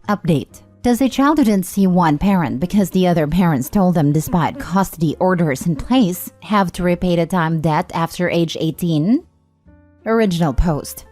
Update. Does a child who didn't see one parent because the other parents told them despite custody orders in place have to repay the time debt after age 18? Original post.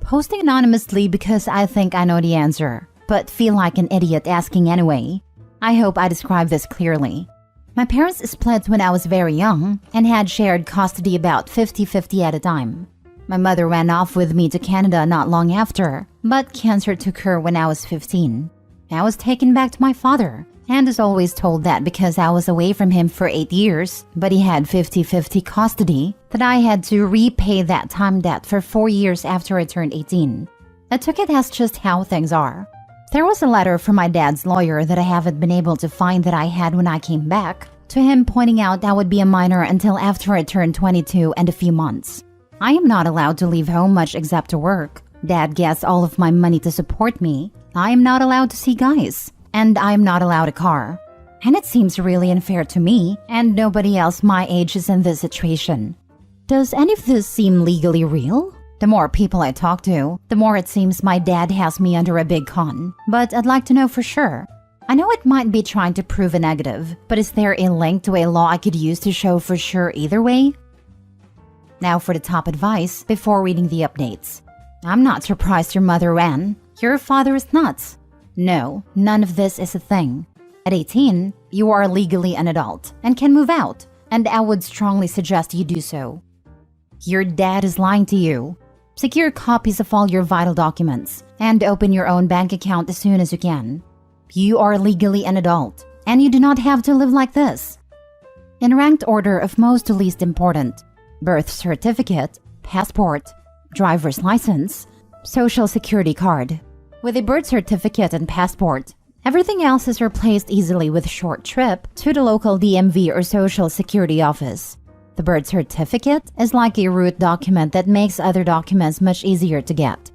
Posting anonymously because I think I know the answer, but feel like an idiot asking anyway. I hope I described this clearly. My parents split when I was very young and had shared custody about 50-50 at a time. My mother ran off with me to Canada not long after, but cancer took her when I was 15. I was taken back to my father, and is always told that because I was away from him for 8 years, but he had 50-50 custody, that I had to repay that time debt for 4 years after I turned 18. I took it as just how things are. There was a letter from my dad's lawyer that I haven't been able to find that I had when I came back, to him pointing out I would be a minor until after I turned 22 and a few months. I am not allowed to leave home much except to work. Dad gets all of my money to support me. I am not allowed to see guys, and I am not allowed a car. And it seems really unfair to me, and nobody else my age is in this situation. Does any of this seem legally real? The more people I talk to, the more it seems my dad has me under a big con, but I'd like to know for sure. I know it might be trying to prove a negative, but is there a link to a law I could use to show for sure either way? Now for the top advice before reading the updates. I'm not surprised your mother ran. Your father is nuts. No, none of this is a thing. At 18, you are legally an adult and can move out, and I would strongly suggest you do so. Your dad is lying to you. Secure copies of all your vital documents and open your own bank account as soon as you can. You are legally an adult, and you do not have to live like this. In ranked order of most to least important: birth certificate, passport, driver's license, social security card. With a birth certificate and passport, everything else is replaced easily with a short trip to the local DMV or social security office. The birth certificate is like a root document that makes other documents much easier to get.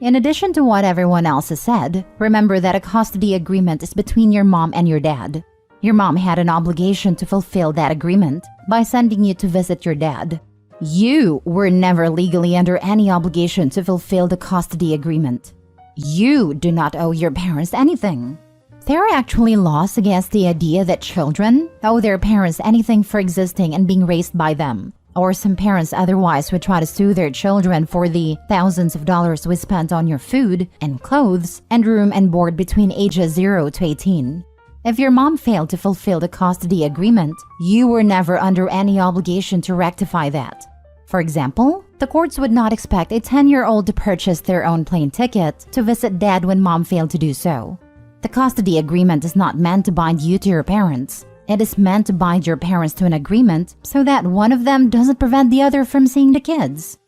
In addition to what everyone else has said, remember that a custody agreement is between your mom and your dad. Your mom had an obligation to fulfill that agreement by sending you to visit your dad. You were never legally under any obligation to fulfill the custody agreement. You do not owe your parents anything. There are actually laws against the idea that children owe their parents anything for existing and being raised by them, or some parents otherwise would try to sue their children for the thousands of dollars we spent on your food and clothes and room and board between ages 0 to 18. If your mom failed to fulfill the custody agreement, you were never under any obligation to rectify that. For example, the courts would not expect a 10-year-old to purchase their own plane ticket to visit dad when mom failed to do so. The custody agreement is not meant to bind you to your parents. It is meant to bind your parents to an agreement so that one of them doesn't prevent the other from seeing the kids.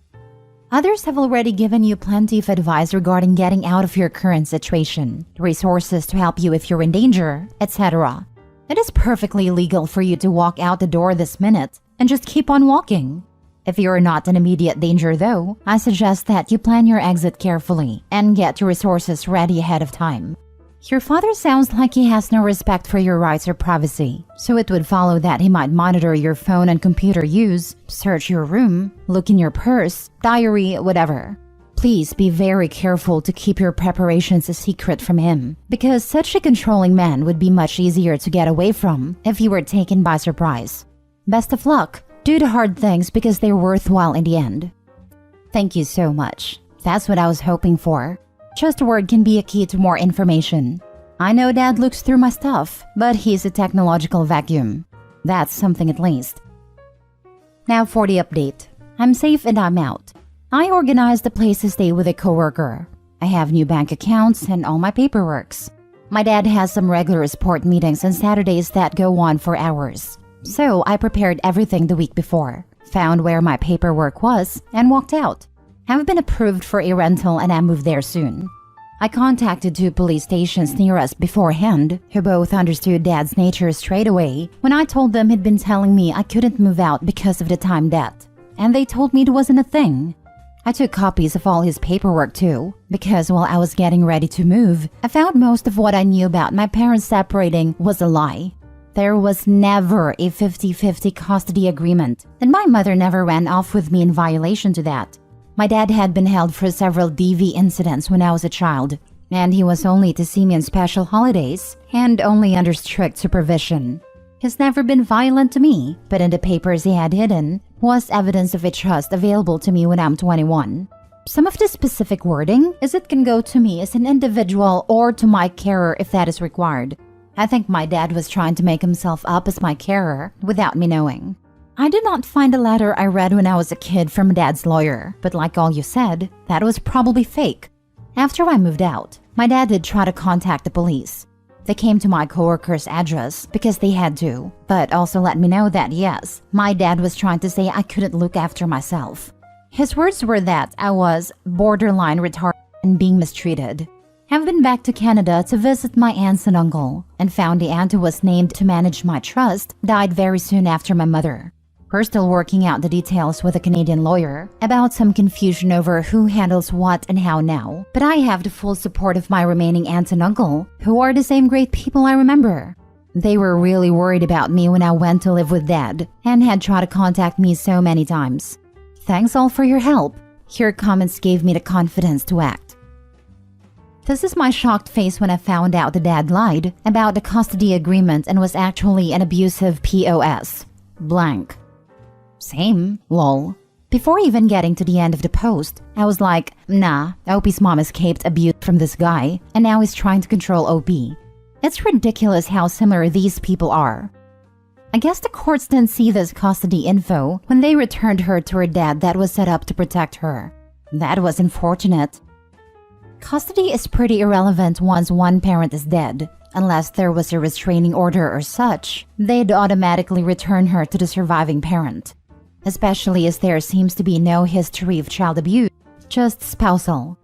Others have already given you plenty of advice regarding getting out of your current situation, resources to help you if you're in danger, etc. It is perfectly legal for you to walk out the door this minute and just keep on walking. If you are not in immediate danger though, I suggest that you plan your exit carefully and get your resources ready ahead of time. Your father sounds like he has no respect for your rights or privacy, so it would follow that he might monitor your phone and computer use, search your room, look in your purse, diary, whatever. Please be very careful to keep your preparations a secret from him, because such a controlling man would be much easier to get away from if you were taken by surprise. Best of luck. Do the hard things because they're worthwhile in the end. Thank you so much. That's what I was hoping for. Just a word can be a key to more information. I know Dad looks through my stuff, but he's a technological vacuum. That's something at least. Now for the update. I'm safe and I'm out. I organized a place to stay with a coworker. I have new bank accounts and all my paperworks. My dad has some regular sport meetings on Saturdays that go on for hours. So I prepared everything the week before, found where my paperwork was, and walked out. I've been approved for a rental and I moved there soon. I contacted 2 police stations near us beforehand, who both understood Dad's nature straight away when I told them he'd been telling me I couldn't move out because of the time debt. And they told me it wasn't a thing. I took copies of all his paperwork too, because while I was getting ready to move, I found most of what I knew about my parents separating was a lie. There was never a 50-50 custody agreement, and my mother never ran off with me in violation to that. My dad had been held for several DV incidents when I was a child. and he was only to see me on special holidays and only under strict supervision. He's never been violent to me, but in the papers he had hidden was evidence of a trust available to me when I'm 21. Some of the specific wording is it can go to me as an individual or to my carer if that is required. I think my dad was trying to make himself up as my carer without me knowing. I did not find a letter I read when I was a kid from Dad's lawyer, but like all you said, that was probably fake. After I moved out, my dad did try to contact the police. They came to my coworker's address because they had to, but also let me know that yes, my dad was trying to say I couldn't look after myself. His words were that I was borderline retarded and being mistreated. I've been back to Canada to visit my aunts and uncle and found the aunt who was named to manage my trust died very soon after my mother. We're still working out the details with a Canadian lawyer about some confusion over who handles what and how now, but I have the full support of my remaining aunt and uncle, who are the same great people I remember. They were really worried about me when I went to live with Dad and had tried to contact me so many times. Thanks all for your help. Your comments gave me the confidence to act. This is my shocked face when I found out the dad lied about the custody agreement and was actually an abusive POS. Blank. Same, lol. Before even getting to the end of the post, I was like, nah, OP's mom escaped abuse from this guy, and now he's trying to control OP. It's ridiculous how similar these people are. I guess the courts didn't see this custody info when they returned her to her dad that was set up to protect her. That was unfortunate. Custody is pretty irrelevant once one parent is dead. Unless there was a restraining order or such, they'd automatically return her to the surviving parent. Especially as there seems to be no history of child abuse, just spousal.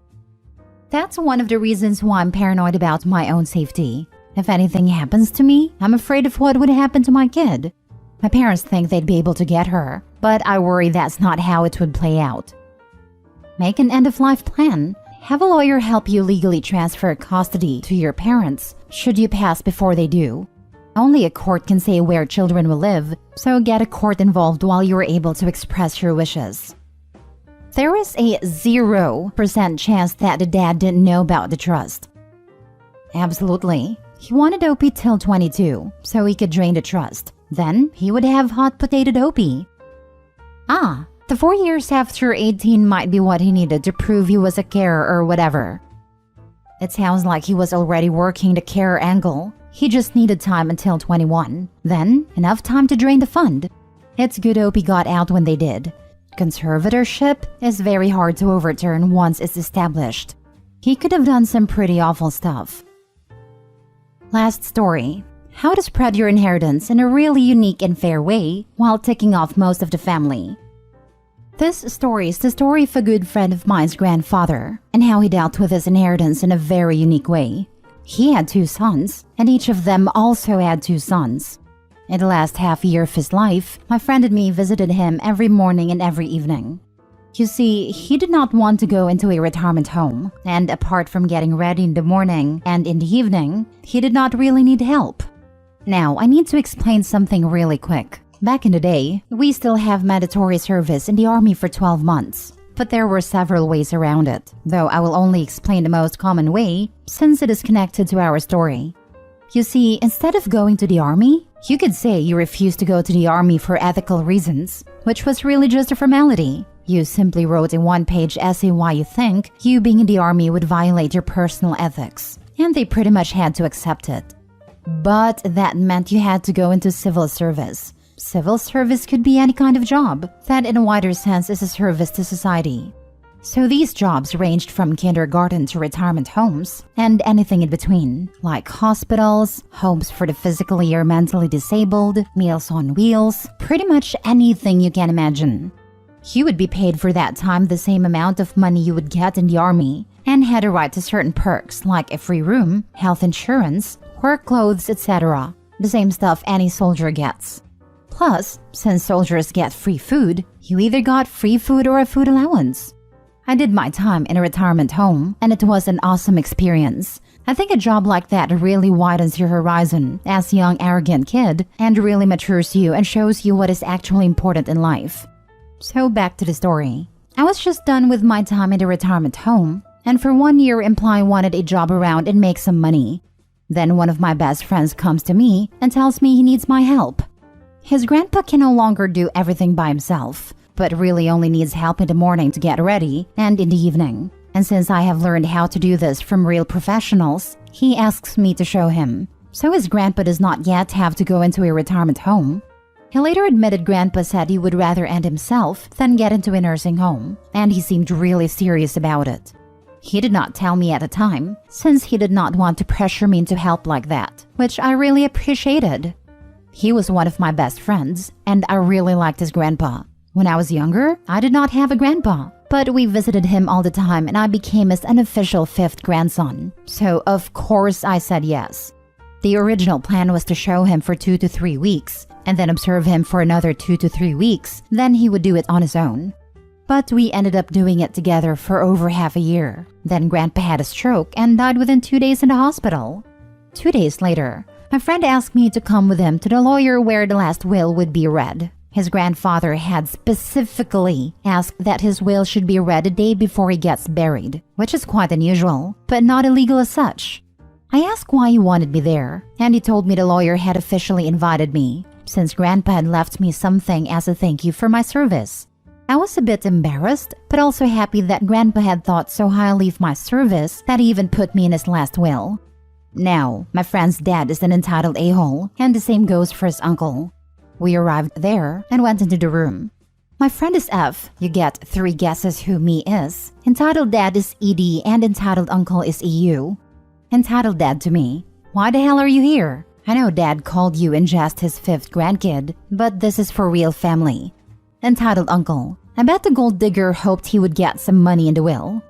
That's one of the reasons why I'm paranoid about my own safety. If anything happens to me, I'm afraid of what would happen to my kid. My parents think they'd be able to get her, but I worry that's not how it would play out. Make an end-of-life plan. Have a lawyer help you legally transfer custody to your parents, should you pass before they do. Only a court can say where children will live, so get a court involved while you are able to express your wishes. There is a 0% chance that the dad didn't know about the trust. Absolutely. He wanted OP till 22, so he could drain the trust. Then, he would have hot-potatoed OP. The 4 years after 18 might be what he needed to prove he was a carer or whatever. It sounds like he was already working the carer angle. He just needed time until 21. Then, enough time to drain the fund. It's good OP got out when they did. Conservatorship is very hard to overturn once it's established. He could have done some pretty awful stuff. Last story. How to spread your inheritance in a really unique and fair way while ticking off most of the family. This story is the story of a good friend of mine's grandfather and how he dealt with his inheritance in a very unique way. He had 2 sons, and each of them also had 2 sons. In the last half year of his life, my friend and me visited him every morning and every evening. You see, he did not want to go into a retirement home, and apart from getting ready in the morning and in the evening, he did not really need help. Now, I need to explain something really quick. Back in the day, we still have mandatory service in the army for 12 months. But there were several ways around it, though I will only explain the most common way since it is connected to our story. You see, instead of going to the army, you could say you refused to go to the army for ethical reasons, which was really just a formality. You simply wrote a 1-page essay why you think you being in the army would violate your personal ethics, and they pretty much had to accept it. But that meant you had to go into civil service. Civil service could be any kind of job that in a wider sense is a service to society. So these jobs ranged from kindergarten to retirement homes and anything in between, like hospitals, homes for the physically or mentally disabled, meals on wheels, pretty much anything you can imagine. You would be paid for that time the same amount of money you would get in the army and had a right to certain perks like a free room, health insurance, work clothes, etc. The same stuff any soldier gets. Plus, since soldiers get free food, you either got free food or a food allowance. I did my time in a retirement home, and it was an awesome experience. I think a job like that really widens your horizon as a young, arrogant kid and really matures you and shows you what is actually important in life. So back to the story. I was just done with my time in the retirement home, and for 1 year imply wanted a job around and make some money. Then one of my best friends comes to me and tells me he needs my help. His grandpa can no longer do everything by himself, but really only needs help in the morning to get ready and in the evening. And since I have learned how to do this from real professionals, he asks me to show him. So his grandpa does not yet have to go into a retirement home. He later admitted grandpa said he would rather end himself than get into a nursing home, and he seemed really serious about it. He did not tell me at the time, since he did not want to pressure me into help like that, which I really appreciated. He was one of my best friends, and I really liked his grandpa. When I was younger, I did not have a grandpa, but we visited him all the time and I became his unofficial 5th grandson. So of course I said yes. The original plan was to show him for 2 to 3 weeks, and then observe him for another 2 to 3 weeks, then he would do it on his own. But we ended up doing it together for over half a year. Then grandpa had a stroke and died within 2 days in the hospital. 2 days later, my friend asked me to come with him to the lawyer where the last will would be read. His grandfather had specifically asked that his will should be read a day before he gets buried, which is quite unusual, but not illegal as such. I asked why he wanted me there, and he told me the lawyer had officially invited me, since grandpa had left me something as a thank you for my service. I was a bit embarrassed, but also happy that grandpa had thought so highly of my service that he even put me in his last will. Now, my friend's dad is an entitled a-hole, and the same goes for his uncle. We arrived there and went into the room. My friend is F. You get 3 guesses who me is. Entitled dad is ED and entitled uncle is EU. Entitled dad to me. Why the hell are you here? I know dad called you in jest his 5th grandkid, but this is for real family. Entitled uncle. I bet the gold digger hoped he would get some money in the will.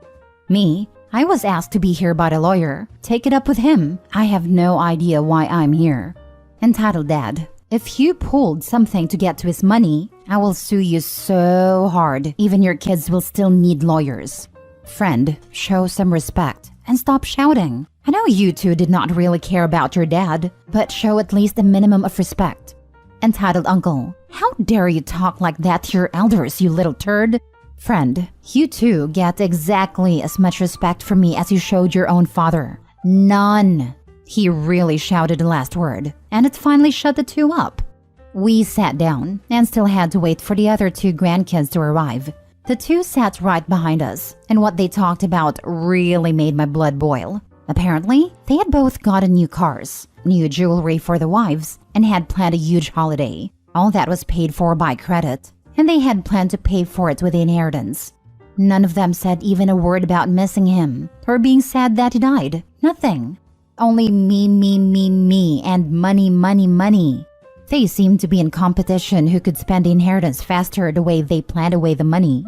Me. I was asked to be here by the lawyer. Take it up with him. I have no idea why I'm here. Entitled dad. If you pulled something to get to his money, I will sue you so hard, even your kids will still need lawyers. Friend, show some respect and stop shouting. I know you two did not really care about your dad, but show at least a minimum of respect. Entitled uncle. How dare you talk like that to your elders, you little turd? Friend, you two get exactly as much respect from me as you showed your own father. None. He really shouted the last word, and it finally shut the two up. We sat down and still had to wait for the other 2 grandkids to arrive. The 2 sat right behind us, and what they talked about really made my blood boil. Apparently, they had both gotten new cars, new jewelry for the wives, and had planned a huge holiday. All that was paid for by credit, and they had planned to pay for it with the inheritance. None of them said even a word about missing him, or being sad that he died. Nothing. Only me, and money, money, money. They seemed to be in competition who could spend the inheritance faster the way they planned away the money.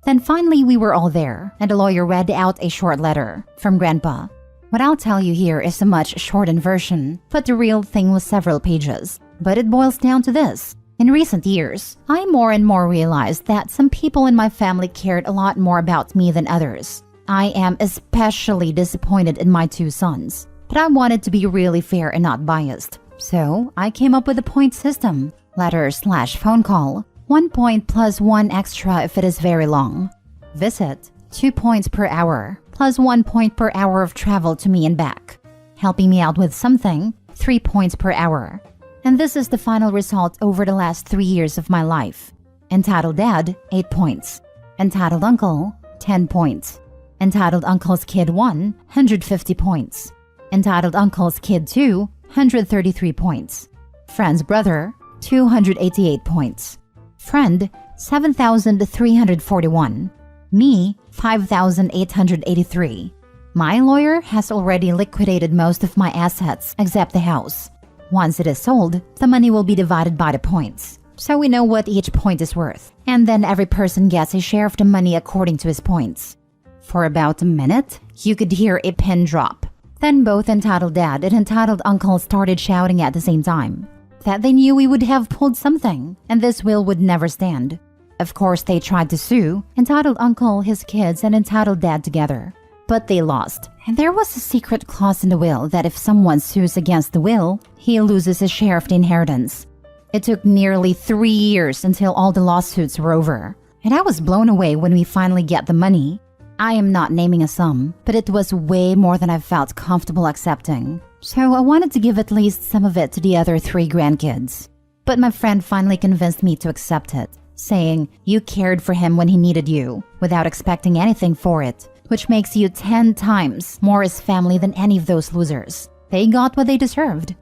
Then finally we were all there, and the lawyer read out a short letter from Grandpa. What I'll tell you here is a much shortened version, but the real thing was several pages. But it boils down to this. In recent years, I more and more realized that some people in my family cared a lot more about me than others. I am especially disappointed in my 2 sons, but I wanted to be really fair and not biased. So I came up with a point system. Letter/phone call, 1 point plus 1 extra if it is very long. Visit, 2 points per hour, plus 1 point per hour of travel to me and back. Helping me out with something, 3 points per hour. And this is the final result over the last 3 years of my life. Entitled dad, 8 points. Entitled uncle, 10 points. Entitled uncle's kid 1, 150 points. Entitled uncle's kid 2, 133 points. Friend's brother, 288 points. Friend, 7,341. Me, 5,883. My lawyer has already liquidated most of my assets except the house. Once it is sold, the money will be divided by the points, so we know what each point is worth, and then every person gets a share of the money according to his points. For about a minute, you could hear a pin drop. Then both entitled dad and entitled uncle started shouting at the same time that they knew we would have pulled something, and this will would never stand. Of course, they tried to sue entitled uncle, his kids, and entitled dad together. But they lost, and there was a secret clause in the will that if someone sues against the will, he loses a share of the inheritance. It took nearly 3 years until all the lawsuits were over, and I was blown away when we finally get the money. I am not naming a sum, but it was way more than I felt comfortable accepting. So I wanted to give at least some of it to the other 3 grandkids. But my friend finally convinced me to accept it, saying, "You cared for him when he needed you, without expecting anything for it, which makes you 10 times more his family than any of those losers. They got what they deserved."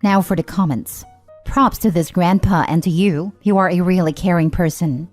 Now for the comments. Props to this grandpa and to you. You are a really caring person.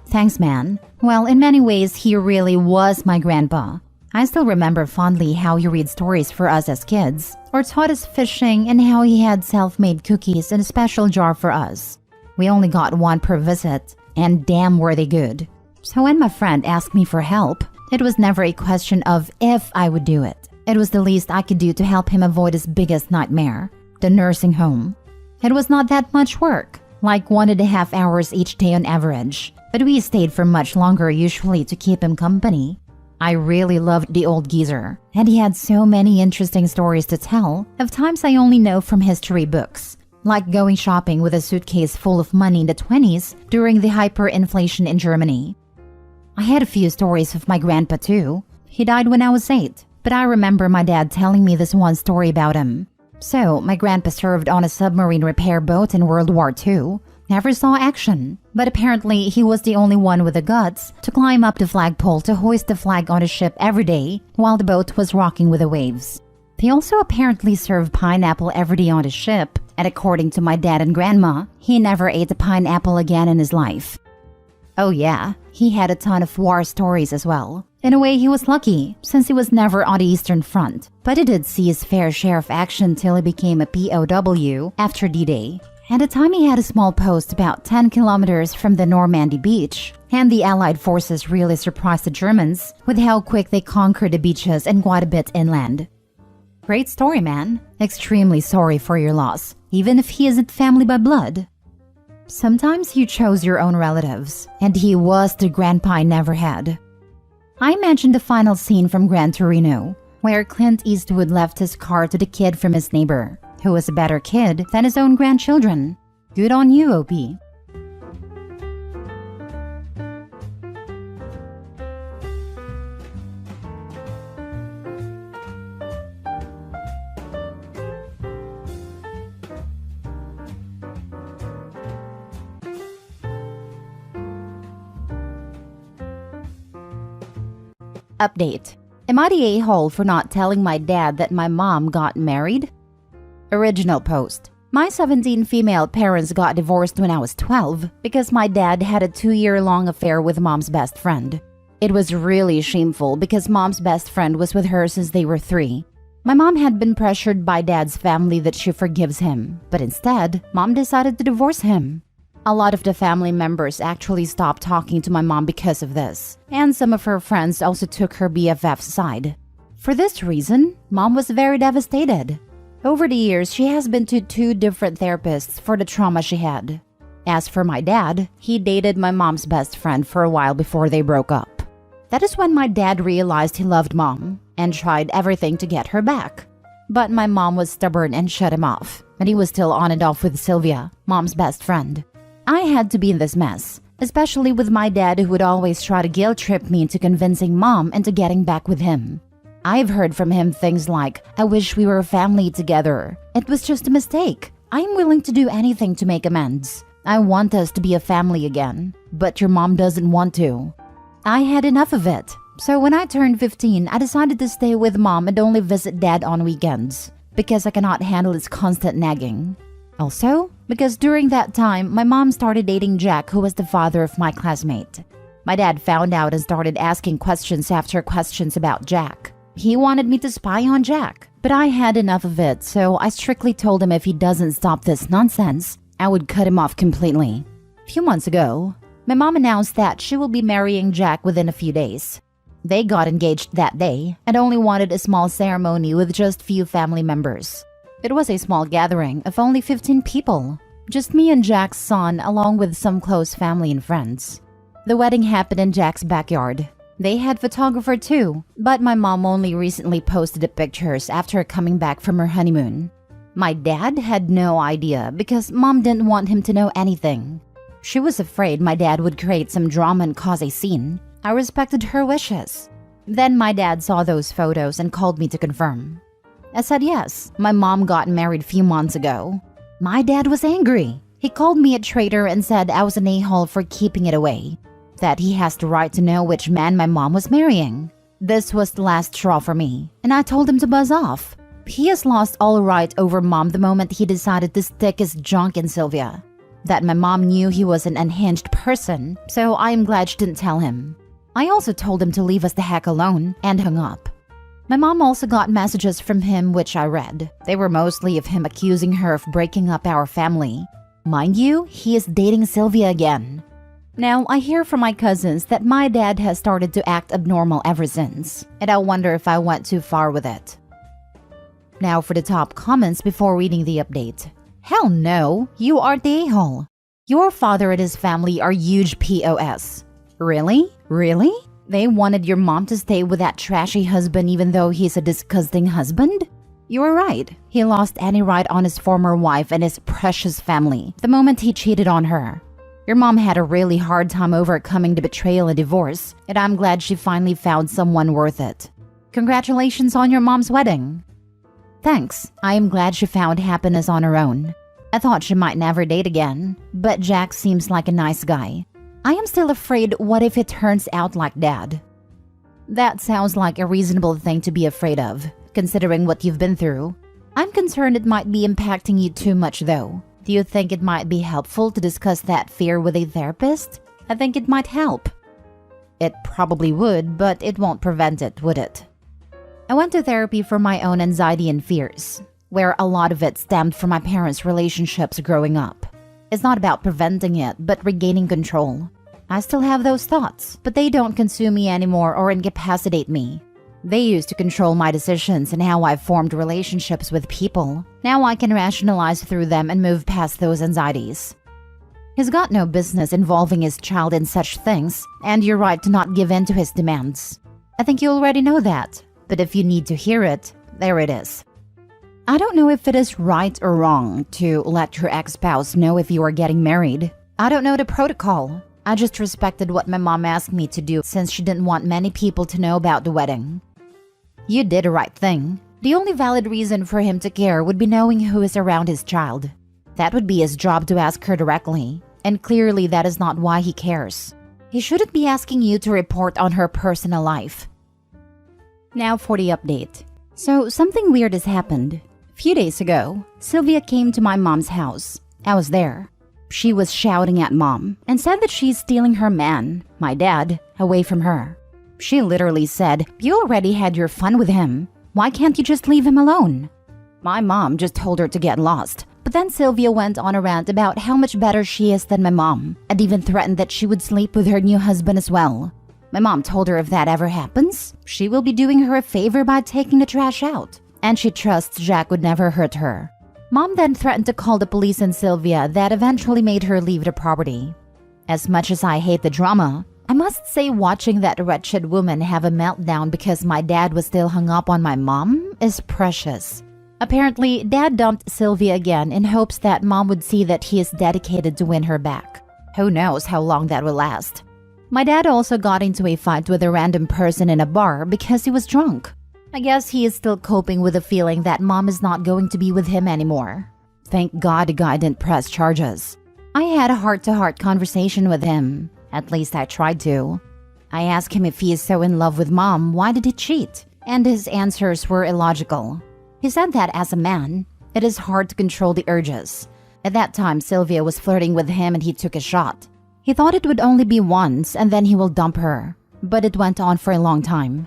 Thanks, man. Well, in many ways, he really was my grandpa. I still remember fondly how he read stories for us as kids, or taught us fishing, and how he had self-made cookies in a special jar for us. We only got 1 per visit, and damn were they good. So when my friend asked me for help, it was never a question of if I would do it. It was the least I could do to help him avoid his biggest nightmare, the nursing home. It was not that much work, like 1.5 hours each day on average, but we stayed for much longer usually to keep him company. I really loved the old geezer, and he had so many interesting stories to tell of times I only know from history books, like going shopping with a suitcase full of money in the 20s during the hyperinflation in Germany. I had a few stories of my grandpa too. He died when I was 8, but I remember my dad telling me this one story about him. So, my grandpa served on a submarine repair boat in World War II. Never saw action, but apparently he was the only one with the guts to climb up the flagpole to hoist the flag on a ship every day while the boat was rocking with the waves. He also apparently served pineapple every day on the ship, and according to my dad and grandma, he never ate a pineapple again in his life. Oh yeah, he had a ton of war stories as well. In a way, he was lucky, since he was never on the Eastern Front, but he did see his fair share of action till he became a POW after D-Day. At the time, he had a small post about 10 kilometers from the Normandy beach, and the Allied forces really surprised the Germans with how quick they conquered the beaches and quite a bit inland. Great story, man. Extremely sorry for your loss, even if he isn't family by blood. Sometimes you chose your own relatives, and he was the grandpa I never had. I imagined the final scene from Gran Torino, where Clint Eastwood left his car to the kid from his neighbor, who was a better kid than his own grandchildren. Good on you, OP. Update. Am I the a-hole for not telling my dad that my mom got married? Original post. My 17 female parents got divorced when I was 12 because my dad had a 2-year-long affair with mom's best friend. It was really shameful because mom's best friend was with her since they were 3. My mom had been pressured by dad's family that she forgives him, but instead, mom decided to divorce him. A lot of the family members actually stopped talking to my mom because of this, and some of her friends also took her BFF's side. For this reason, mom was very devastated. Over the years, she has been to 2 different therapists for the trauma she had. As for my dad, he dated my mom's best friend for a while before they broke up. That is when my dad realized he loved mom and tried everything to get her back. But my mom was stubborn and shut him off, and he was still on and off with Sylvia, mom's best friend. I had to be in this mess, especially with my dad who would always try to guilt trip me into convincing mom into getting back with him. I've heard from him things like, "I wish we were a family together. It was just a mistake. I'm willing to do anything to make amends. I want us to be a family again, but your mom doesn't want to." I had enough of it. So when I turned 15, I decided to stay with mom and only visit dad on weekends, because I cannot handle his constant nagging. Also, because during that time, my mom started dating Jack, who was the father of my classmate. My dad found out and started asking questions after questions about Jack. He wanted me to spy on Jack, but I had enough of it, so I strictly told him if he doesn't stop this nonsense, I would cut him off completely. A few months ago, my mom announced that she will be marrying Jack within a few days. They got engaged that day and only wanted a small ceremony with just few family members. It was a small gathering of only 15 people, just me and Jack's son along with some close family and friends. The wedding happened in Jack's backyard. They had photographer too, but my mom only recently posted the pictures after coming back from her honeymoon. My dad had no idea because mom didn't want him to know anything. She was afraid my dad would create some drama and cause a scene, I respected her wishes. Then my dad saw those photos and called me to confirm. I said yes, my mom got married a few months ago. My dad was angry. He called me a traitor and said I was an a-hole for keeping it away, that he has the right to know which man my mom was marrying. This was the last straw for me, and I told him to buzz off. He has lost all right over mom the moment he decided to stick his junk in Sylvia. That my mom knew he was an unhinged person, so I am glad she didn't tell him. I also told him to leave us the heck alone and hung up. My mom also got messages from him which I read. They were mostly of him accusing her of breaking up our family. Mind you, he is dating Sylvia again. Now, I hear from my cousins that my dad has started to act abnormal ever since, and I wonder if I went too far with it. Now for the top comments before reading the update. Hell no, you are the a-hole. Your father and his family are huge POS. Really? Really? They wanted your mom to stay with that trashy husband even though he's a disgusting husband? You were right. He lost any right on his former wife and his precious family the moment he cheated on her. Your mom had a really hard time overcoming the betrayal and divorce, and I'm glad she finally found someone worth it. Congratulations on your mom's wedding. Thanks. I am glad she found happiness on her own. I thought she might never date again, but Jack seems like a nice guy. I am still afraid what if it turns out like Dad? That sounds like a reasonable thing to be afraid of, considering what you've been through. I'm concerned it might be impacting you too much though. Do you think it might be helpful to discuss that fear with a therapist? I think it might help. It probably would, but it won't prevent it, would it? I went to therapy for my own anxiety and fears, where a lot of it stemmed from my parents' relationships growing up. It's not about preventing it, but regaining control. I still have those thoughts, but they don't consume me anymore or incapacitate me. They used to control my decisions and how I formed relationships with people. Now I can rationalize through them and move past those anxieties. He's got no business involving his child in such things, and you're right to not give in to his demands. I think you already know that, but if you need to hear it, there it is. I don't know if it is right or wrong to let your ex-spouse know if you are getting married. I don't know the protocol. I just respected what my mom asked me to do since she didn't want many people to know about the wedding. You did the right thing. The only valid reason for him to care would be knowing who is around his child. That would be his job to ask her directly, and clearly that is not why he cares. He shouldn't be asking you to report on her personal life. Now for the update. So something weird has happened. A few days ago, Sylvia came to my mom's house. I was there. She was shouting at mom and said that she's stealing her man, my dad, away from her. She literally said, "You already had your fun with him. Why can't you just leave him alone?" My mom just told her to get lost. But then Sylvia went on a rant about how much better she is than my mom, and even threatened that she would sleep with her new husband as well. My mom told her if that ever happens, she will be doing her a favor by taking the trash out, and she trusts Jack would never hurt her. Mom then threatened to call the police on Sylvia that eventually made her leave the property. As much as I hate the drama, I must say watching that wretched woman have a meltdown because my dad was still hung up on my mom is precious. Apparently, Dad dumped Sylvia again in hopes that Mom would see that he is dedicated to win her back. Who knows how long that will last. My dad also got into a fight with a random person in a bar because he was drunk. I guess he is still coping with the feeling that Mom is not going to be with him anymore. Thank God the guy didn't press charges. I had a heart-to-heart conversation with him. At least I tried to. I asked him if he is so in love with Mom, why did he cheat? And his answers were illogical. He said that as a man, it is hard to control the urges. At that time, Sylvia was flirting with him and he took a shot. He thought it would only be once and then he will dump her. But it went on for a long time.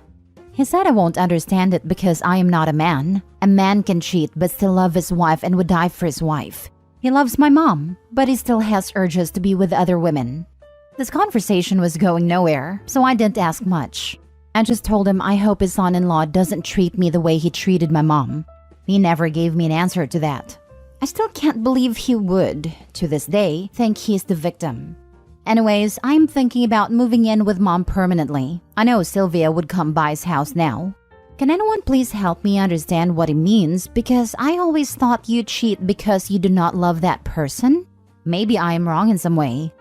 He said I won't understand it because I am not a man. A man can cheat but still love his wife and would die for his wife. He loves my mom, but he still has urges to be with other women. This conversation was going nowhere, so I didn't ask much. I just told him I hope his son-in-law doesn't treat me the way he treated my mom. He never gave me an answer to that. I still can't believe he would, to this day, think he's the victim. Anyways, I'm thinking about moving in with Mom permanently. I know Sylvia would come by his house now. Can anyone please help me understand what it means? Because I always thought you cheat because you do not love that person. Maybe I am wrong in some way.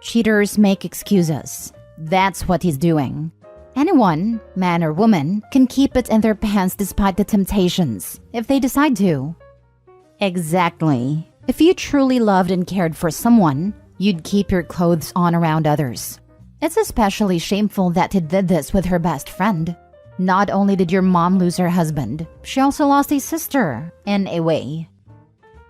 Cheaters make excuses. That's what he's doing. Anyone, man or woman, can keep it in their pants despite the temptations, if they decide to. Exactly. If you truly loved and cared for someone, you'd keep your clothes on around others. It's especially shameful that he did this with her best friend. Not only did your mom lose her husband, she also lost a sister, in a way.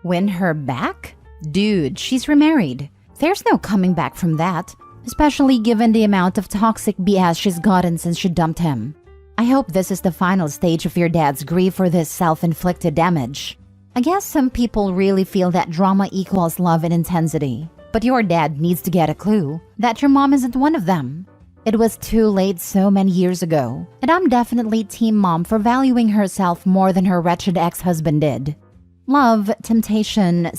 Win her back? Dude, she's remarried. There's no coming back from that, especially given the amount of toxic BS she's gotten since she dumped him. I hope this is the final stage of your dad's grief for this self-inflicted damage. I guess some people really feel that drama equals love and intensity, but your dad needs to get a clue that your mom isn't one of them. It was too late so many years ago, and I'm definitely team mom for valuing herself more than her wretched ex-husband did. Love, temptation,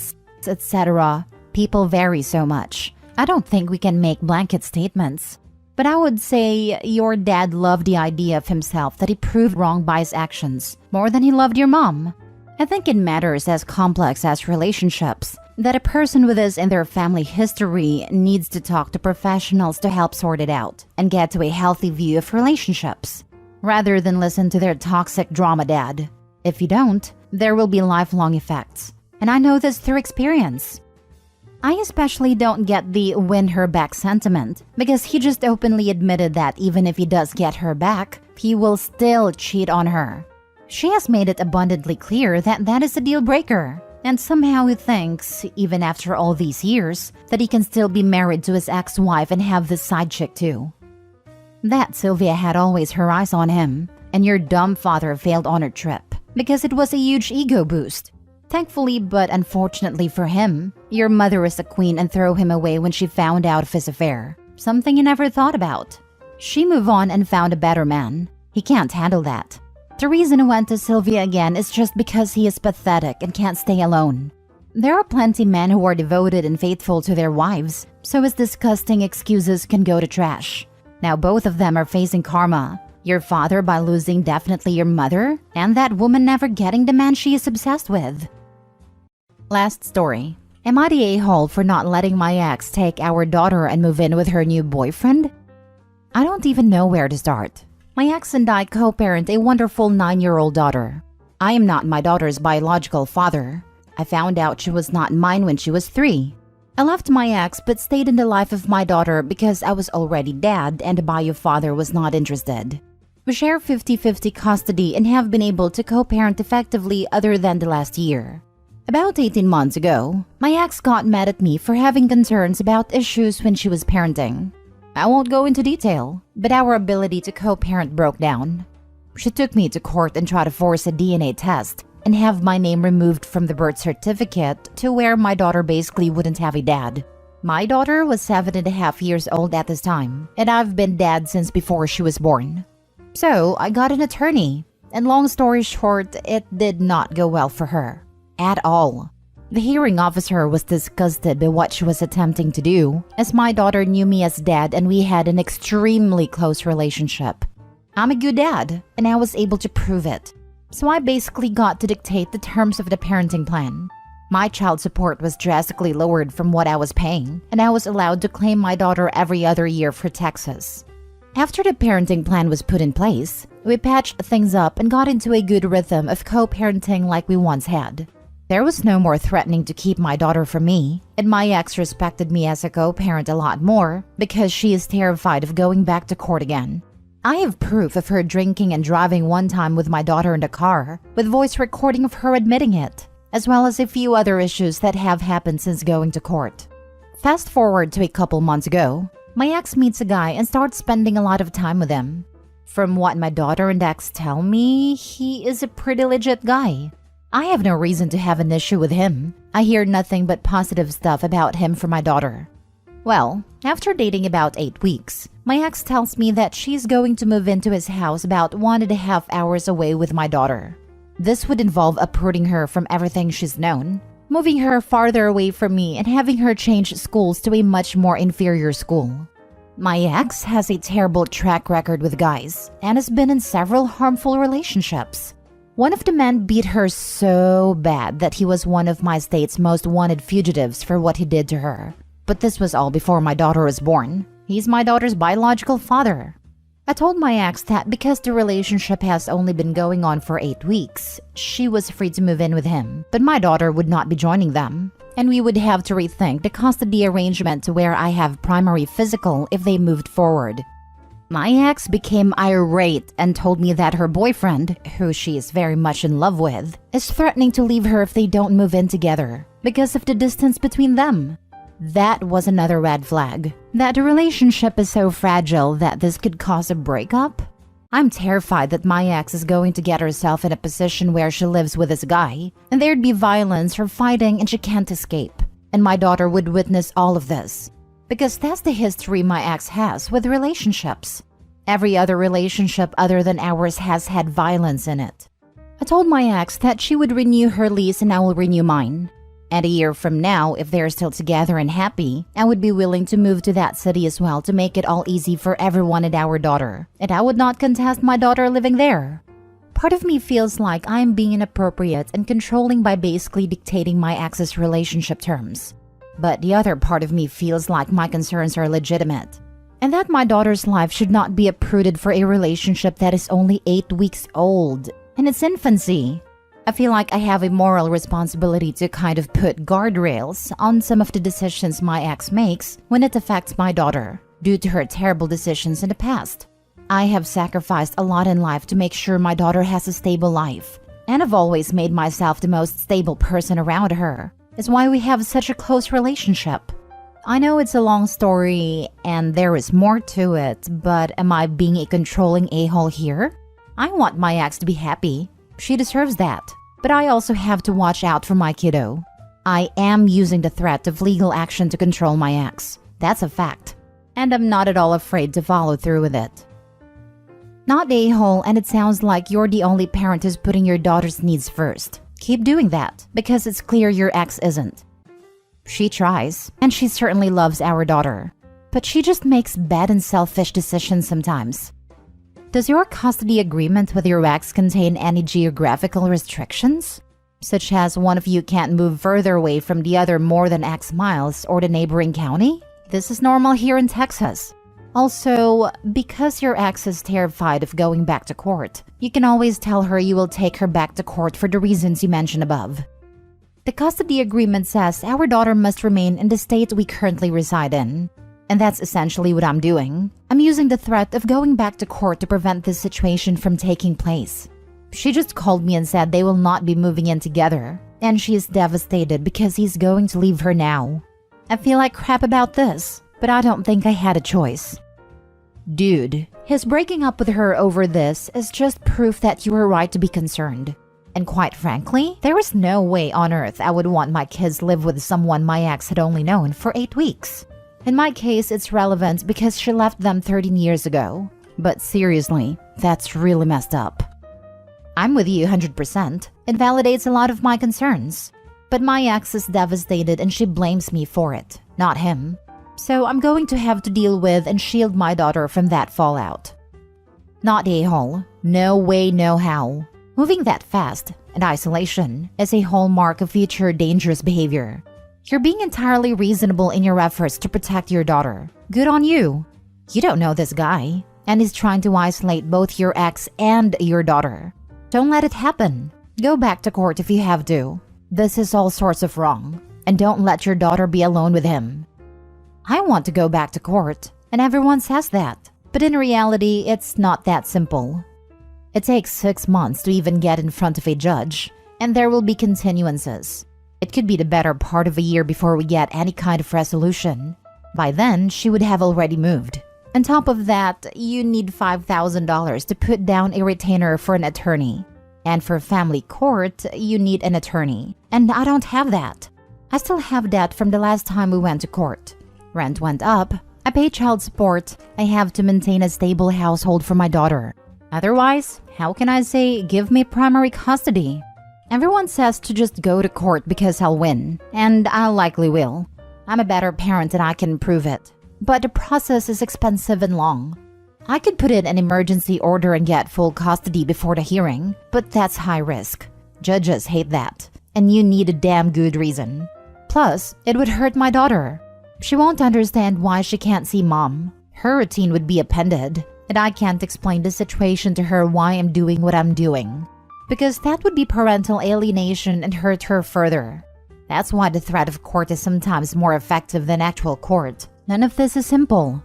etc. People vary so much. I don't think we can make blanket statements. But I would say your dad loved the idea of himself that he proved wrong by his actions more than he loved your mom. I think it matters as complex as relationships that a person with this in their family history needs to talk to professionals to help sort it out and get to a healthy view of relationships, rather than listen to their toxic drama dad. If you don't, there will be lifelong effects. And I know this through experience. I especially don't get the win her back sentiment because he just openly admitted that even if he does get her back, he will still cheat on her. She has made it abundantly clear that that is a deal breaker, and somehow he thinks, even after all these years, that he can still be married to his ex-wife and have this side chick too. That Sylvia had always her eyes on him, and your dumb father failed on her trip because it was a huge ego boost. Thankfully, but unfortunately for him, your mother is a queen and threw him away when she found out of his affair, something he never thought about. She moved on and found a better man. He can't handle that. The reason he went to Sylvia again is just because he is pathetic and can't stay alone. There are plenty men who are devoted and faithful to their wives, so his disgusting excuses can go to trash. Now both of them are facing karma. Your father by losing definitely your mother, and that woman never getting the man she is obsessed with. Last story. Am I the a-hole for not letting my ex take our daughter and move in with her new boyfriend? I don't even know where to start. My ex and I co-parent a wonderful 9-year-old daughter. I am not my daughter's biological father. I found out she was not mine when she was 3. I left my ex but stayed in the life of my daughter because I was already dad and the bio father was not interested. We share 50-50 custody and have been able to co-parent effectively other than the last year. About 18 months ago, my ex got mad at me for having concerns about issues when she was parenting. I won't go into detail, but our ability to co-parent broke down. She took me to court and tried to force a DNA test and have my name removed from the birth certificate to where my daughter basically wouldn't have a dad. My daughter was 7.5 years old at this time, and I've been dad since before she was born. So I got an attorney, and long story short, it did not go well for her. At all. The hearing officer was disgusted by what she was attempting to do, as my daughter knew me as dad and we had an extremely close relationship. I'm a good dad, and I was able to prove it. So I basically got to dictate the terms of the parenting plan. My child support was drastically lowered from what I was paying, and I was allowed to claim my daughter every other year for Texas. After the parenting plan was put in place, we patched things up and got into a good rhythm of co-parenting like we once had. There was no more threatening to keep my daughter from me, and my ex respected me as a co-parent a lot more because she is terrified of going back to court again. I have proof of her drinking and driving one time with my daughter in the car, with voice recording of her admitting it, as well as a few other issues that have happened since going to court. Fast forward to a couple months ago, my ex meets a guy and starts spending a lot of time with him. From what my daughter and ex tell me, he is a pretty legit guy. I have no reason to have an issue with him. I hear nothing but positive stuff about him from my daughter. Well, after dating about 8 weeks, my ex tells me that she's going to move into his house about 1.5 hours away with my daughter. This would involve uprooting her from everything she's known, moving her farther away from me and having her change schools to a much more inferior school. My ex has a terrible track record with guys and has been in several harmful relationships. One of the men beat her so bad that he was one of my state's most wanted fugitives for what he did to her. But this was all before my daughter was born. He's my daughter's biological father. I told my ex that because the relationship has only been going on for 8 weeks, she was free to move in with him, but my daughter would not be joining them, and we would have to rethink the custody arrangement to where I have primary physical if they moved forward. My ex became irate and told me that her boyfriend, who she is very much in love with, is threatening to leave her if they don't move in together because of the distance between them. That was another red flag, that the relationship is so fragile that this could cause a breakup. I'm terrified that my ex is going to get herself in a position where she lives with this guy, and there'd be violence or fighting and she can't escape, and my daughter would witness all of this. Because that's the history my ex has with relationships. Every other relationship other than ours has had violence in it. I told my ex that she would renew her lease and I will renew mine. And a year from now, if they're still together and happy, I would be willing to move to that city as well to make it all easy for everyone and our daughter. And I would not contest my daughter living there. Part of me feels like I'm being inappropriate and controlling by basically dictating my ex's relationship terms. But the other part of me feels like my concerns are legitimate, and that my daughter's life should not be uprooted for a relationship that is only 8 weeks old, in its infancy. I feel like I have a moral responsibility to kind of put guardrails on some of the decisions my ex makes when it affects my daughter, due to her terrible decisions in the past. I have sacrificed a lot in life to make sure my daughter has a stable life, and I've always made myself the most stable person around her. It's why we have such a close relationship. I know it's a long story and there is more to it, but am I being a controlling a-hole here? I want my ex to be happy. She deserves that. But I also have to watch out for my kiddo. I am using the threat of legal action to control my ex. That's a fact. And I'm not at all afraid to follow through with it. Not a-hole, and it sounds like you're the only parent who's putting your daughter's needs first. Keep doing that, because it's clear your ex isn't. She tries, and she certainly loves our daughter, but she just makes bad and selfish decisions sometimes. Does your custody agreement with your ex contain any geographical restrictions? Such as one of you can't move further away from the other more than X miles or the neighboring county? This is normal here in Texas. Also, because your ex is terrified of going back to court, you can always tell her you will take her back to court for the reasons you mentioned above. The custody agreement says our daughter must remain in the state we currently reside in. And that's essentially what I'm doing. I'm using the threat of going back to court to prevent this situation from taking place. She just called me and said they will not be moving in together, and she is devastated because he's going to leave her now. I feel like crap about this, but I don't think I had a choice. Dude, his breaking up with her over this is just proof that you were right to be concerned. And quite frankly, there is no way on earth I would want my kids live with someone my ex had only known for 8 weeks. In my case, it's relevant because she left them 13 years ago. But seriously, that's really messed up. I'm with you 100%. It validates a lot of my concerns. But my ex is devastated and she blames me for it, not him. So I'm going to have to deal with and shield my daughter from that fallout. Not a-hole. No way, no how. Moving that fast and isolation is a hallmark of future dangerous behavior. You're being entirely reasonable in your efforts to protect your daughter. Good on you. You don't know this guy, and he's trying to isolate both your ex and your daughter. Don't let it happen. Go back to court if you have to. This is all sorts of wrong, and don't let your daughter be alone with him. I want to go back to court, and everyone says that. But in reality, it's not that simple. It takes 6 months to even get in front of a judge, and there will be continuances. It could be the better part of a year before we get any kind of resolution. By then, she would have already moved. On top of that, you need $5,000 to put down a retainer for an attorney. And for family court, you need an attorney. And I don't have that. I still have debt from the last time we went to court. Rent went up. I pay child support. I have to maintain a stable household for my daughter. Otherwise, how can I say, give me primary custody? Everyone says to just go to court because I'll win, and I likely will. I'm a better parent and I can prove it. But the process is expensive and long. I could put in an emergency order and get full custody before the hearing, but that's high risk. Judges hate that, and you need a damn good reason. Plus, it would hurt my daughter. She won't understand why she can't see mom. Her routine would be appended, and I can't explain the situation to her why I'm doing what I'm doing, because that would be parental alienation and hurt her further. That's why the threat of court is sometimes more effective than actual court. None of this is simple.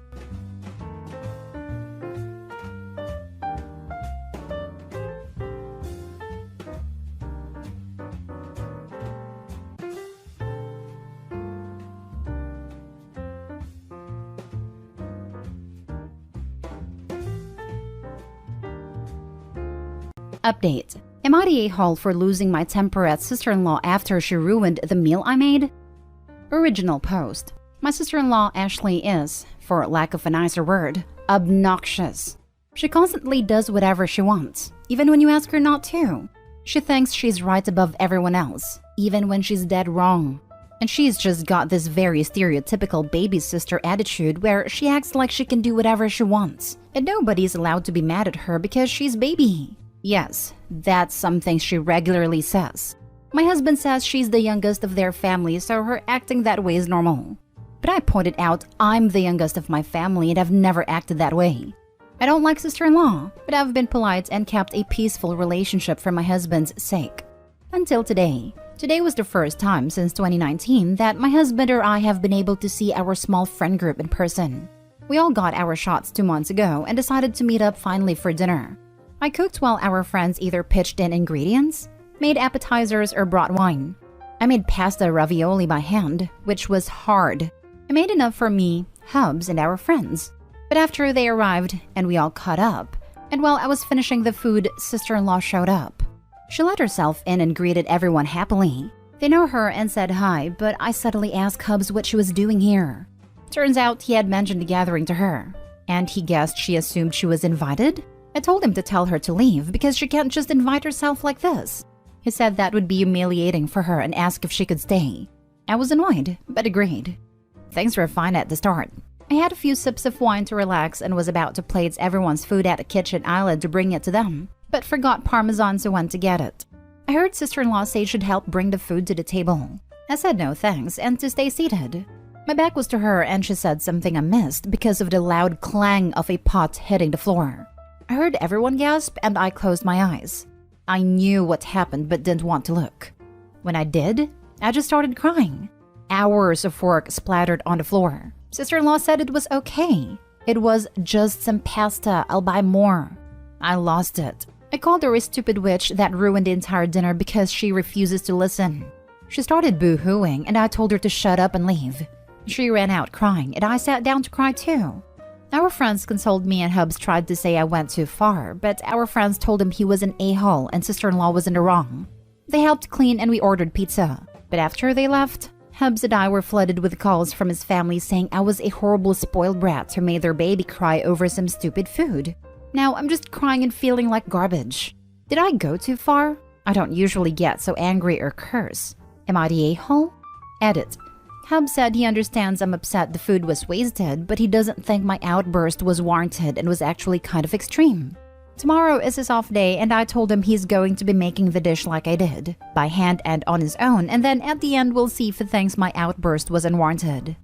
Update. Am I the a-hole for losing my temper at sister-in-law after she ruined the meal I made? Original post. My sister-in-law Ashley is, for lack of a nicer word, obnoxious. She constantly does whatever she wants, even when you ask her not to. She thinks she's right above everyone else, even when she's dead wrong. And she's just got this very stereotypical baby sister attitude where she acts like she can do whatever she wants, and nobody's allowed to be mad at her because she's baby. Yes, that's something she regularly says. My husband says she's the youngest of their family, so her acting that way is normal. But I pointed out I'm the youngest of my family and I've never acted that way. I don't like sister-in-law, but I've been polite and kept a peaceful relationship for my husband's sake. Until today. Today was the first time since 2019 that my husband or I have been able to see our small friend group in person. We all got our shots 2 months ago and decided to meet up finally for dinner. I cooked while our friends either pitched in ingredients, made appetizers, or brought wine. I made pasta ravioli by hand, which was hard. I made enough for me, Hubs, and our friends. But after they arrived and we all caught up, and while I was finishing the food, sister-in-law showed up. She let herself in and greeted everyone happily. They know her and said hi, but I subtly asked Hubs what she was doing here. Turns out he had mentioned the gathering to her, and he guessed she assumed she was invited? I told him to tell her to leave because she can't just invite herself like this. He said that would be humiliating for her and asked if she could stay. I was annoyed, but agreed. Things were fine at the start. I had a few sips of wine to relax and was about to plate everyone's food at a kitchen island to bring it to them, but forgot Parmesan so went to get it. I heard sister-in-law say she'd help bring the food to the table. I said no thanks and to stay seated. My back was to her and she said something I missed because of the loud clang of a pot hitting the floor. I heard everyone gasp and I closed my eyes. I knew what happened but didn't want to look. When I did, I just started crying. Hours of work splattered on the floor. Sister-in-law said it was okay. It was just some pasta, I'll buy more. I lost it. I called her a stupid witch that ruined the entire dinner because she refuses to listen. She started boo-hooing and I told her to shut up and leave. She ran out crying and I sat down to cry too. Our friends consoled me and Hubs tried to say I went too far, but our friends told him he was an a-hole and sister-in-law was in the wrong. They helped clean and we ordered pizza. But after they left, Hubs and I were flooded with calls from his family saying I was a horrible spoiled brat who made their baby cry over some stupid food. Now I'm just crying and feeling like garbage. Did I go too far? I don't usually get so angry or curse. Am I the a-hole? Edit. Hubs said he understands I'm upset the food was wasted, but he doesn't think my outburst was warranted and was actually kind of extreme. Tomorrow is his off day and I told him he's going to be making the dish like I did, by hand and on his own, and then at the end we'll see if he thinks my outburst was unwarranted.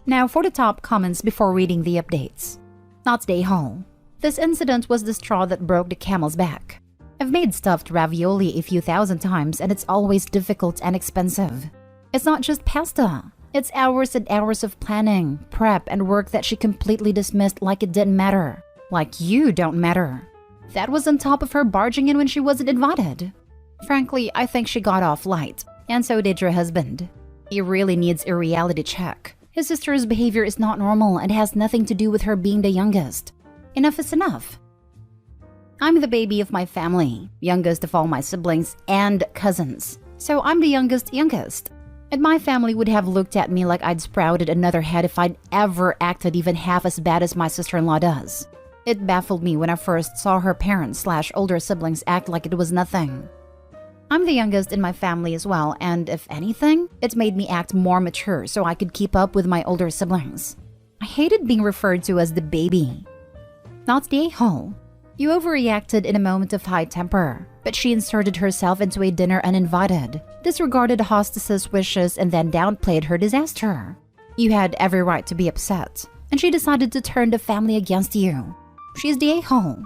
Now for the top comments before reading the updates. Not the a-hole. This incident was the straw that broke the camel's back. I've made stuffed ravioli a few thousand times and it's always difficult and expensive. It's not just pasta. It's hours and hours of planning, prep, and work that she completely dismissed like it didn't matter. Like you don't matter. That was on top of her barging in when she wasn't invited. Frankly, I think she got off light, and so did your husband. He really needs a reality check. His sister's behavior is not normal and has nothing to do with her being the youngest. Enough is enough. I'm the baby of my family, youngest of all my siblings and cousins. So I'm the youngest. And my family would have looked at me like I'd sprouted another head if I'd ever acted even half as bad as my sister-in-law does. It baffled me when I first saw her parents/older siblings act like it was nothing. I'm the youngest in my family as well, and if anything, it made me act more mature so I could keep up with my older siblings. I hated being referred to as the baby. Not the a-hole. You overreacted in a moment of high temper, but she inserted herself into a dinner uninvited, disregarded the hostess's wishes, and then downplayed her disaster. You had every right to be upset, and she decided to turn the family against you. She's the a-hole.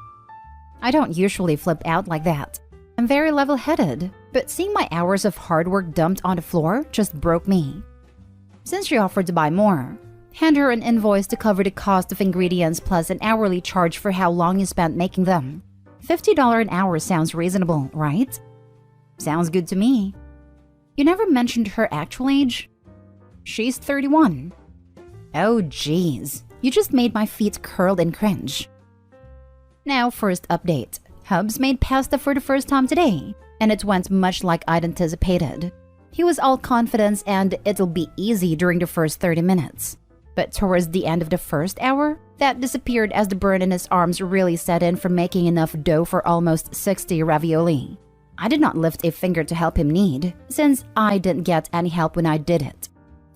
I don't usually flip out like that. I'm very level-headed, but seeing my hours of hard work dumped on the floor just broke me. Since she offered to buy more, hand her an invoice to cover the cost of ingredients plus an hourly charge for how long you spent making them. $50 an hour sounds reasonable, right? Sounds good to me. You never mentioned her actual age? She's 31. Oh geez, you just made my feet curl in cringe. Now, first update. Hubs made pasta for the first time today, and it went much like I'd anticipated. He was all confidence and it'll be easy during the first 30 minutes. But towards the end of the first hour, that disappeared as the burn in his arms really set in from making enough dough for almost 60 ravioli. I did not lift a finger to help him knead, since I didn't get any help when I did it.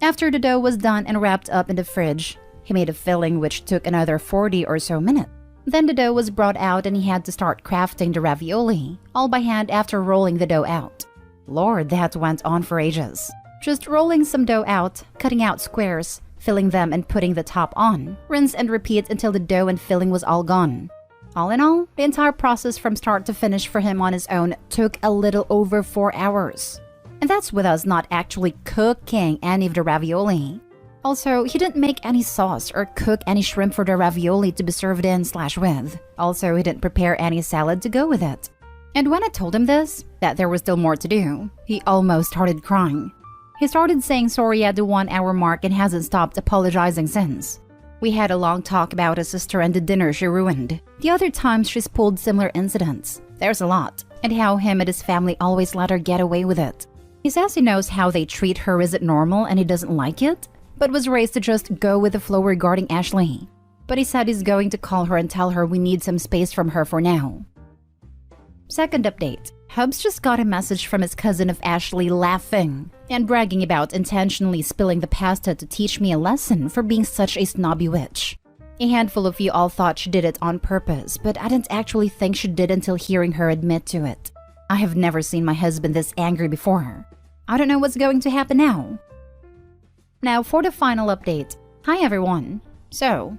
After the dough was done and wrapped up in the fridge, he made a filling which took another 40 or so minutes. Then the dough was brought out and he had to start crafting the ravioli, all by hand after rolling the dough out. Lord, that went on for ages. Just rolling some dough out, cutting out squares, filling them and putting the top on, rinse and repeat until the dough and filling was all gone. All in all, the entire process from start to finish for him on his own took a little over 4 hours. And that's with us not actually cooking any of the ravioli. Also, he didn't make any sauce or cook any shrimp for the ravioli to be served in/with. Also, he didn't prepare any salad to go with it. And when I told him this, that there was still more to do, he almost started crying. He started saying sorry at the 1 hour mark and hasn't stopped apologizing since. We had a long talk about his sister and the dinner she ruined. The other times she's pulled similar incidents. There's a lot. And how him and his family always let her get away with it. He says he knows how they treat her isn't normal and he doesn't like it, but was raised to just go with the flow regarding Ashley. But he said he's going to call her and tell her we need some space from her for now. Second update. Hubs just got a message from his cousin of Ashley laughing and bragging about intentionally spilling the pasta to teach me a lesson for being such a snobby witch. A handful of you all thought she did it on purpose, but I didn't actually think she did until hearing her admit to it. I have never seen my husband this angry before. I don't know what's going to happen now. Now for the final update. Hi everyone. So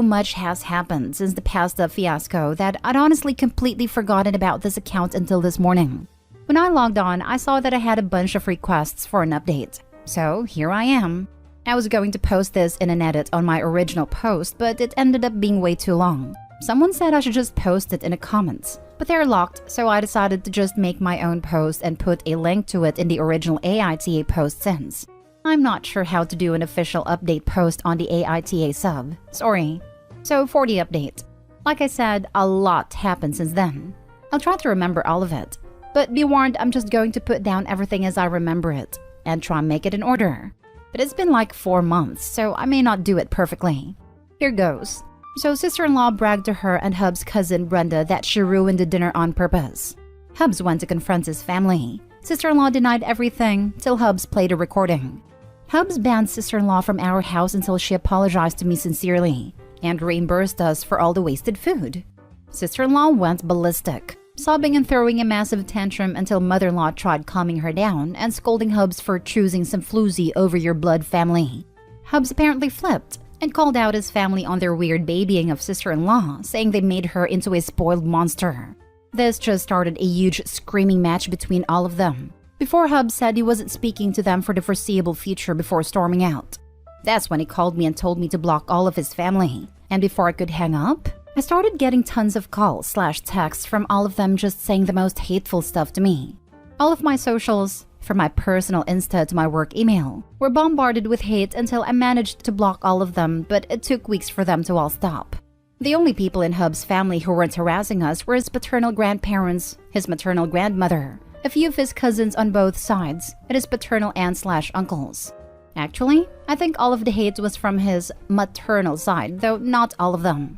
much has happened since the pasta fiasco that I'd honestly completely forgotten about this account until this morning. When I logged on, I saw that I had a bunch of requests for an update. So here I am. I was going to post this in an edit on my original post, but it ended up being way too long. Someone said I should just post it in the comments, but they're locked, so I decided to just make my own post and put a link to it in the original AITA post since. I'm not sure how to do an official update post on the AITA sub. Sorry. So for the update. Like I said, a lot happened since then. I'll try to remember all of it. But be warned, I'm just going to put down everything as I remember it and try and make it in order. But it's been like 4 months, so I may not do it perfectly. Here goes. So sister-in-law bragged to her and Hub's cousin Brenda that she ruined the dinner on purpose. Hubs went to confront his family. Sister-in-law denied everything till Hubs played a recording. Hubs banned sister-in-law from our house until she apologized to me sincerely and reimbursed us for all the wasted food. Sister-in-law went ballistic, sobbing and throwing a massive tantrum until mother-in-law tried calming her down and scolding Hubs for choosing some floozy over your blood family. Hubs apparently flipped and called out his family on their weird babying of sister-in-law, saying they made her into a spoiled monster. This just started a huge screaming match between all of them, before Hubs said he wasn't speaking to them for the foreseeable future before storming out. That's when he called me and told me to block all of his family. And before I could hang up, I started getting tons of calls/texts from all of them just saying the most hateful stuff to me. All of my socials, from my personal Insta to my work email, were bombarded with hate until I managed to block all of them, but it took weeks for them to all stop. The only people in Hub's family who weren't harassing us were his paternal grandparents, his maternal grandmother, a few of his cousins on both sides, and his paternal aunts/uncles. Actually, I think all of the hate was from his maternal side, though not all of them.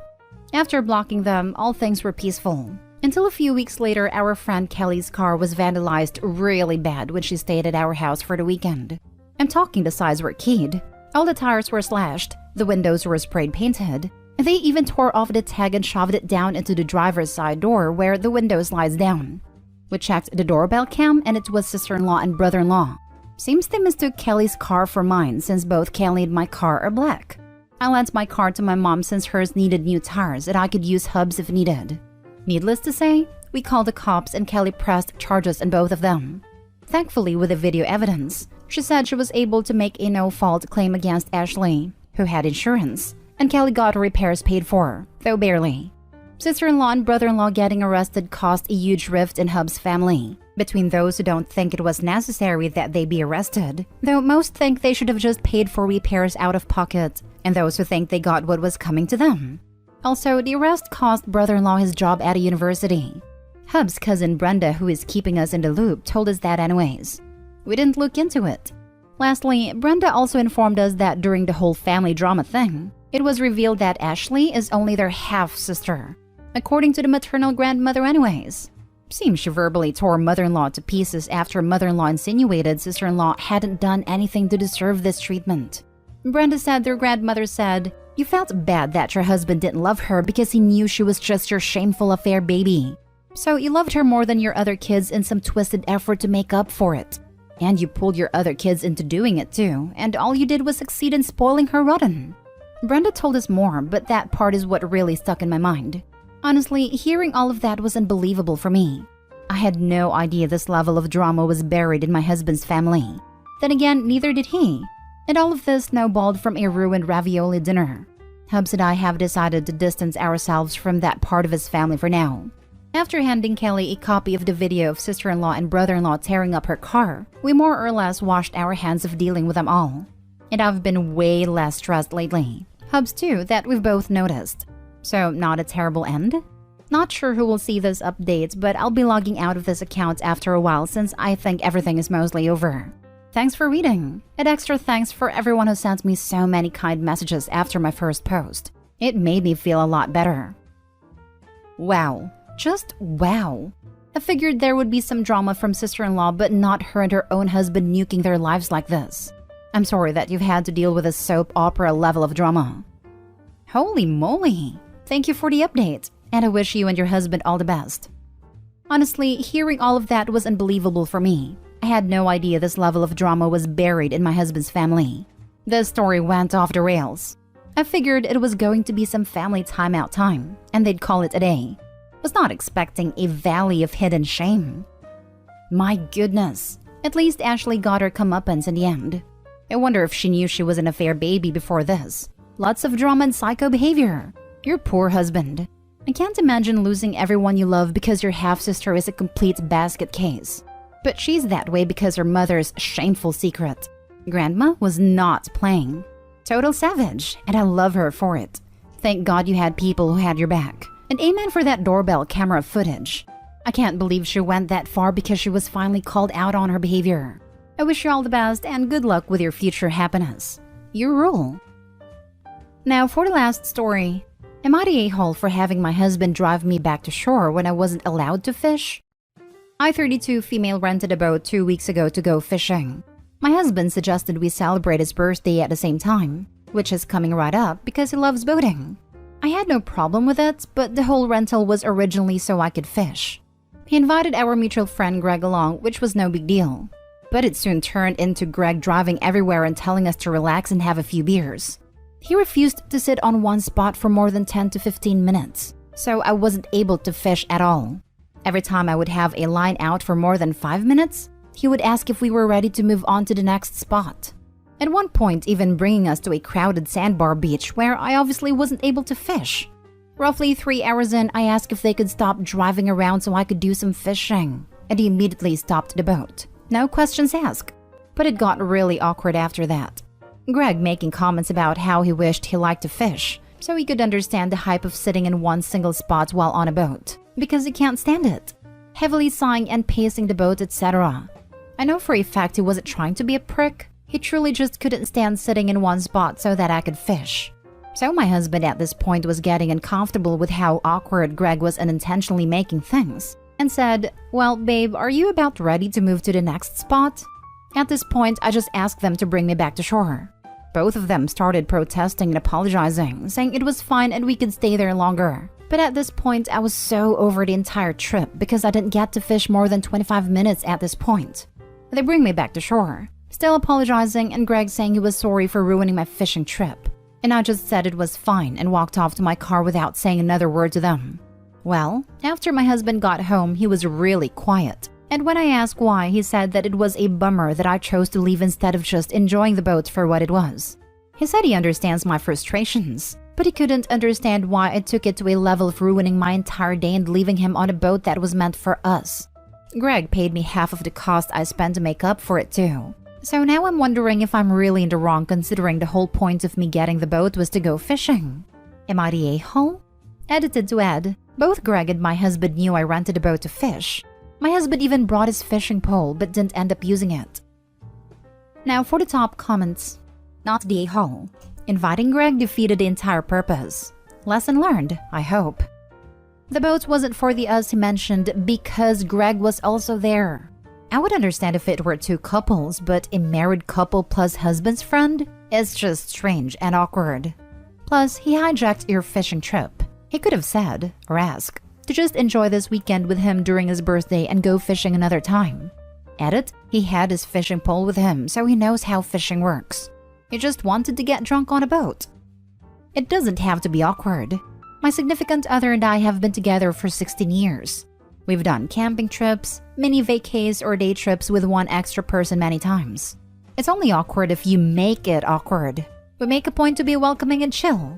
After blocking them, all things were peaceful. Until a few weeks later, our friend Kelly's car was vandalized really bad when she stayed at our house for the weekend. I'm talking the sides were keyed. All the tires were slashed, the windows were sprayed painted, and they even tore off the tag and shoved it down into the driver's side door where the window slides down. We checked the doorbell cam and it was sister-in-law and brother-in-law. Seems they mistook Kelly's car for mine since both Kelly and my car are black. I lent my car to my mom since hers needed new tires and I could use hubs if needed. Needless to say, we called the cops and Kelly pressed charges on both of them. Thankfully, with the video evidence, she said she was able to make a no-fault claim against Ashley, who had insurance, and Kelly got her repairs paid for, though barely. Sister-in-law and brother-in-law getting arrested caused a huge rift in Hub's family, between those who don't think it was necessary that they be arrested, though most think they should have just paid for repairs out of pocket, and those who think they got what was coming to them. Also, the arrest cost brother-in-law his job at a university. Hub's cousin Brenda, who is keeping us in the loop, told us that anyways. We didn't look into it. Lastly, Brenda also informed us that during the whole family drama thing, it was revealed that Ashley is only their half-sister, according to the maternal grandmother anyways. Seems she verbally tore mother-in-law to pieces after mother-in-law insinuated sister-in-law hadn't done anything to deserve this treatment. Brenda said their grandmother said, "You felt bad that your husband didn't love her because he knew she was just your shameful affair baby. So you loved her more than your other kids in some twisted effort to make up for it. And you pulled your other kids into doing it too, and all you did was succeed in spoiling her rotten." Brenda told us more, but that part is what really stuck in my mind. Honestly, hearing all of that was unbelievable for me. I had no idea this level of drama was buried in my husband's family. Then again, neither did he. And all of this snowballed from a ruined ravioli dinner. Hubs and I have decided to distance ourselves from that part of his family for now. After handing Kelly a copy of the video of sister-in-law and brother-in-law tearing up her car, we more or less washed our hands of dealing with them all. And I've been way less stressed lately. Hubs too, that we've both noticed. So, not a terrible end? Not sure who will see this update, but I'll be logging out of this account after a while since I think everything is mostly over. Thanks for reading, and extra thanks for everyone who sent me so many kind messages after my first post. It made me feel a lot better. Wow. Just wow. I figured there would be some drama from sister-in-law, but not her and her own husband nuking their lives like this. I'm sorry that you've had to deal with a soap opera level of drama. Holy moly. Thank you for the update, and I wish you and your husband all the best. Honestly, hearing all of that was unbelievable for me. I had no idea this level of drama was buried in my husband's family. The story went off the rails. I figured it was going to be some family timeout time, and they'd call it a day. Was not expecting a valley of hidden shame. My goodness. At least Ashley got her comeuppance in the end. I wonder if she knew she was an affair baby before this. Lots of drama and psycho behavior. Your poor husband. I can't imagine losing everyone you love because your half-sister is a complete basket case. But she's that way because her mother's shameful secret. Grandma was not playing. Total savage, and I love her for it. Thank God you had people who had your back. And amen for that doorbell camera footage. I can't believe she went that far because she was finally called out on her behavior. I wish you all the best and good luck with your future happiness. You rule. Now for the last story. Am I the a-hole for having my husband drive me back to shore when I wasn't allowed to fish? I-32 female rented a boat 2 weeks ago to go fishing. My husband suggested we celebrate his birthday at the same time, which is coming right up because he loves boating. I had no problem with it, but the whole rental was originally so I could fish. He invited our mutual friend Greg along, which was no big deal. But it soon turned into Greg driving everywhere and telling us to relax and have a few beers. He refused to sit on one spot for more than 10 to 15 minutes, so I wasn't able to fish at all. Every time I would have a line out for more than 5 minutes, he would ask if we were ready to move on to the next spot. At one point, even bringing us to a crowded sandbar beach where I obviously wasn't able to fish. Roughly 3 hours in, I asked if they could stop driving around so I could do some fishing, and he immediately stopped the boat. No questions asked. But it got really awkward after that. Greg making comments about how he wished he liked to fish, so he could understand the hype of sitting in one single spot while on a boat, because he can't stand it. Heavily sighing and pacing the boat, etc. I know for a fact he wasn't trying to be a prick. He truly just couldn't stand sitting in one spot so that I could fish. So my husband at this point was getting uncomfortable with how awkward Greg was unintentionally making things, and said, "Well, babe, are you about ready to move to the next spot?" At this point, I just asked them to bring me back to shore. Both of them started protesting and apologizing, saying it was fine and we could stay there longer. But at this point, I was so over the entire trip because I didn't get to fish more than 25 minutes at this point. They bring me back to shore. still apologizing and Greg saying he was sorry for ruining my fishing trip. And I just said it was fine and walked off to my car without saying another word to them. Well, after my husband got home, he was really quiet. And when I asked why, he said that it was a bummer that I chose to leave instead of just enjoying the boat for what it was. He said he understands my frustrations, but he couldn't understand why I took it to a level of ruining my entire day and leaving him on a boat that was meant for us. Greg paid me half of the cost I spent to make up for it too. So now I'm wondering if I'm really in the wrong considering the whole point of me getting the boat was to go fishing. Am I the a-hole? Edited to add, both Greg and my husband knew I rented a boat to fish. My husband even brought his fishing pole but didn't end up using it. Now for the top comments. Not the a-hole. Inviting Greg defeated the entire purpose. Lesson learned, I hope. The boat wasn't for the us he mentioned because Greg was also there. I would understand if it were two couples, but a married couple plus husband's friend is just strange and awkward. Plus, he hijacked your fishing trip. He could have said, or asked, to just enjoy this weekend with him during his birthday and go fishing another time. Edit, he had his fishing pole with him, so he knows how fishing works. He just wanted to get drunk on a boat. It doesn't have to be awkward. My significant other and I have been together for 16 years. We've done camping trips, mini vacays, or day trips with one extra person many times. It's only awkward if you make it awkward. We make a point to be welcoming and chill.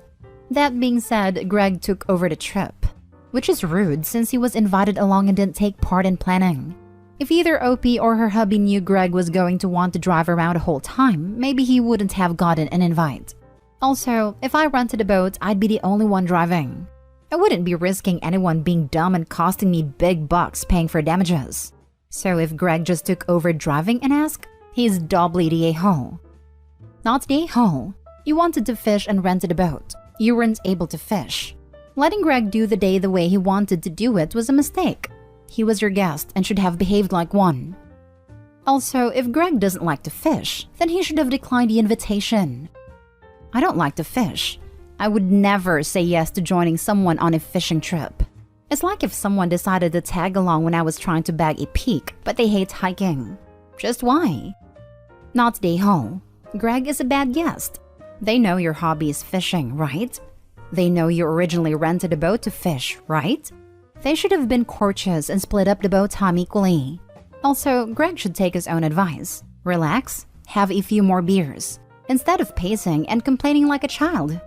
That being said, Greg took over the trip, which is rude since he was invited along and didn't take part in planning. If either OP or her hubby knew Greg was going to want to drive around the whole time, maybe he wouldn't have gotten an invite. Also, if I rented a boat, I'd be the only one driving. I wouldn't be risking anyone being dumb and costing me big bucks paying for damages. So if Greg just took over driving and asked, he's doubly the a-hole. Not the a-hole. You wanted to fish and rented a boat. You weren't able to fish. Letting Greg do the day the way he wanted to do it was a mistake. He was your guest and should have behaved like one. Also, if Greg doesn't like to fish, then he should have declined the invitation. I don't like to fish. I would never say yes to joining someone on a fishing trip. It's like if someone decided to tag along when I was trying to bag a peak, but they hate hiking. Just why? Not the a-hole. Greg is a bad guest. They know your hobby is fishing, right? They know you originally rented a boat to fish, right? They should have been courteous and split up the boat time equally. Also, Greg should take his own advice. Relax, have a few more beers, instead of pacing and complaining like a child.